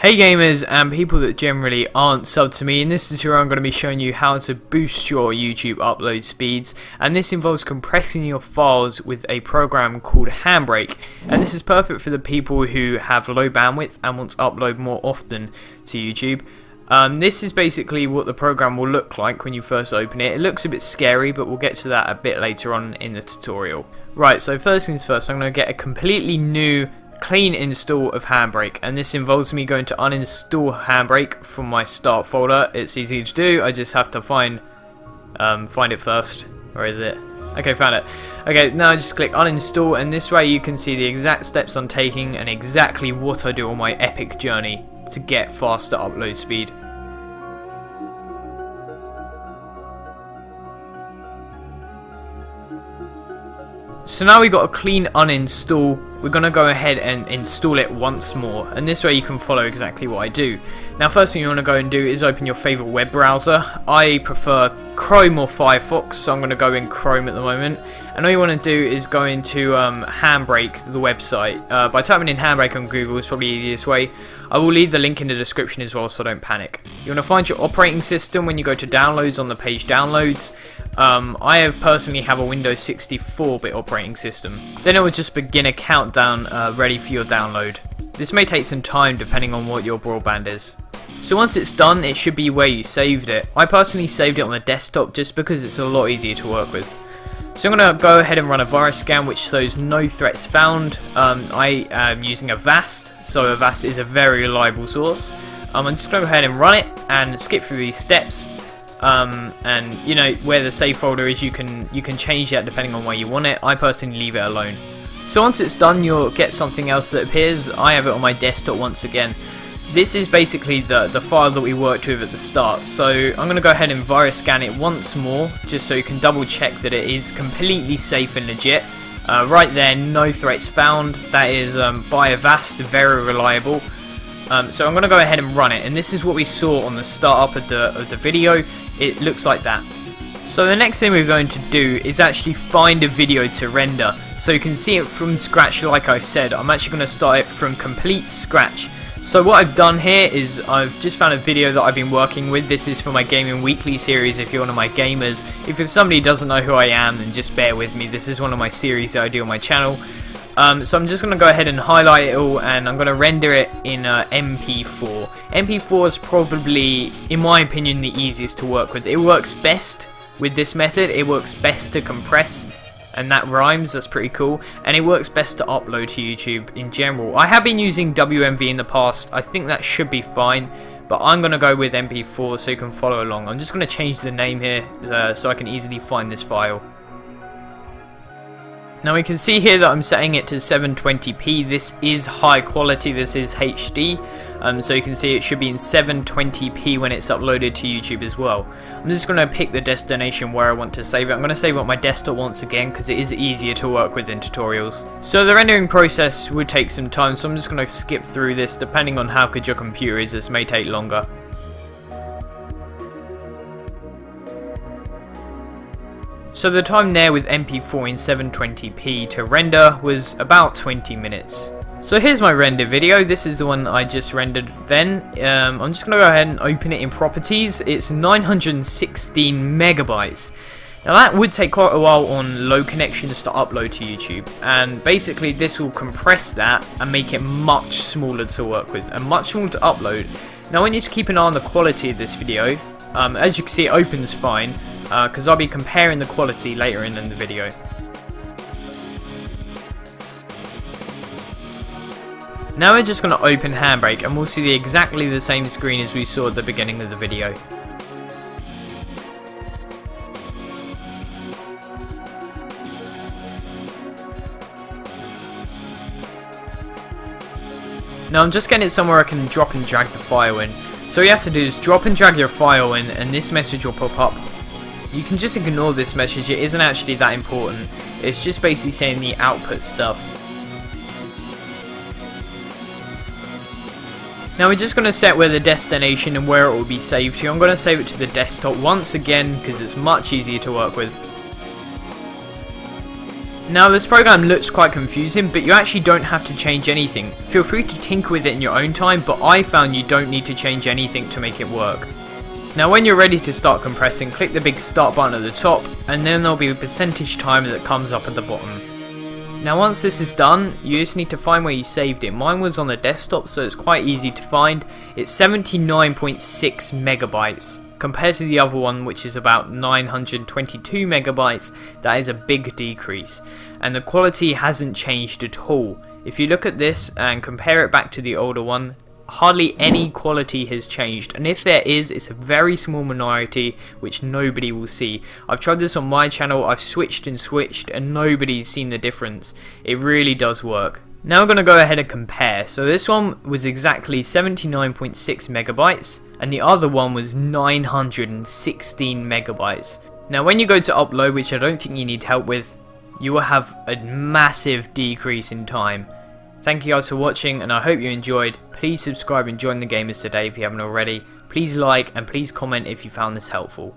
Hey gamers and people that generally aren't subbed to me, in this tutorial I'm going to be showing you how to boost your YouTube upload speeds, and this involves compressing your files with a program called Handbrake, and this is perfect for the people who have low bandwidth and want to upload more often to YouTube. This is basically what the program will look like when you first open it. It looks a bit scary, but we'll get to that a bit later on in the tutorial. Right, so first things first, I'm going to get a completely new clean install of Handbrake, and this involves me going to uninstall Handbrake from my start folder. It's easy to do. I just have to find it first. Where is it? Okay, found it. Okay, now I just click uninstall, and this way you can see the exact steps I'm taking and exactly what I do on my epic journey to get faster upload speed. So now we've got a clean uninstall, we're going to go ahead and install it once more, and this way you can follow exactly what I do. Now first thing you want to go and do is open your favourite web browser. I prefer Chrome or Firefox, so I'm going to go in Chrome at the moment. And all you want to do is go into Handbrake, the website. By typing in Handbrake on Google is probably the easiest way. I will leave the link in the description as well, so don't panic. You want to find your operating system when you go to downloads on the page downloads. I personally have a Windows 64-bit operating system. Then it will just begin a countdown ready for your download. This may take some time depending on what your broadband is. So once it's done, it should be where you saved it. I personally saved it on the desktop just because it's a lot easier to work with. So I'm going to go ahead and run a virus scan which shows no threats found. I am using Avast, so Avast is a very reliable source. I'm just going to go ahead and run it and skip through these steps. And you know where the save folder is, you can change that depending on where you want it. I personally leave it alone. So once it's done, you'll get something else that appears. I have it on my desktop once again. This is basically the file that we worked with at the start. So I'm going to go ahead and virus scan it once more, just so you can double check that it is completely safe and legit. Right there, no threats found. That is by Avast, very reliable. So I'm going to go ahead and run it, and this is what we saw on the startup of the video. It looks like that. So the next thing we're going to do is actually find a video to render, so you can see it from scratch. Like I said, I'm actually going to start it from complete scratch. So what I've done here is I've just found a video that I've been working with. This is for my Gaming Weekly series. If you're one of my gamers, if it's somebody who doesn't know who I am, then just bear with me. This is one of my series that I do on my channel. So I'm just going to go ahead and highlight it all, and I'm going to render it in MP4. MP4 is probably, in my opinion, the easiest to work with. It works best with this method. It works best to compress, and that rhymes. That's pretty cool. And it works best to upload to YouTube in general. I have been using WMV in the past. I think that should be fine, but I'm going to go with MP4 so you can follow along. I'm just going to change the name here so I can easily find this file. Now we can see here that I'm setting it to 720p. This is high quality, this is HD, so you can see it should be in 720p when it's uploaded to YouTube as well. I'm just going to pick the destination where I want to save it. I'm going to save it on my desktop once again because it is easier to work with in tutorials. So the rendering process would take some time, so I'm just going to skip through this. Depending on how good your computer is, this may take longer. So the time there with MP4 in 720p to render was about 20 minutes. So here's my render video. This is the one I just rendered then. I'm just going to go ahead and open it in properties. It's 916 megabytes. Now that would take quite a while on low connections to upload to YouTube, and basically this will compress that and make it much smaller to work with and much smaller to upload. Now I want you to keep an eye on the quality of this video. As you can see, it opens fine. Because I'll be comparing the quality later in the video. Now we're just going to open Handbrake, and we'll see exactly the same screen as we saw at the beginning of the video. Now I'm just getting it somewhere I can drop and drag the file in. So all you have to do is drop and drag your file in, and this message will pop up. You can just ignore this message, it isn't actually that important. It's just basically saying the output stuff. Now we're just going to set where the destination and where it will be saved to. I'm going to save it to the desktop once again because it's much easier to work with. Now this program looks quite confusing, but you actually don't have to change anything. Feel free to tinker with it in your own time, but I found you don't need to change anything to make it work. Now when you're ready to start compressing, click the big start button at the top, and then there'll be a percentage timer that comes up at the bottom. Now once this is done, you just need to find where you saved it. Mine was on the desktop, so it's quite easy to find. It's 79.6 megabytes. Compared to the other one, which is about 922 megabytes, that is a big decrease. And the quality hasn't changed at all. If you look at this and compare it back to the older one, hardly any quality has changed, and if there is, it's a very small minority which nobody will see. I've tried this on my channel, I've switched and nobody's seen the difference. It really does work. Now I'm going to go ahead and compare. So this one was exactly 79.6 megabytes and the other one was 916 megabytes. Now when you go to upload, which I don't think you need help with, you will have a massive decrease in time. Thank you guys for watching, and I hope you enjoyed. Please subscribe and join the gamers today if you haven't already. Please like and please comment if you found this helpful.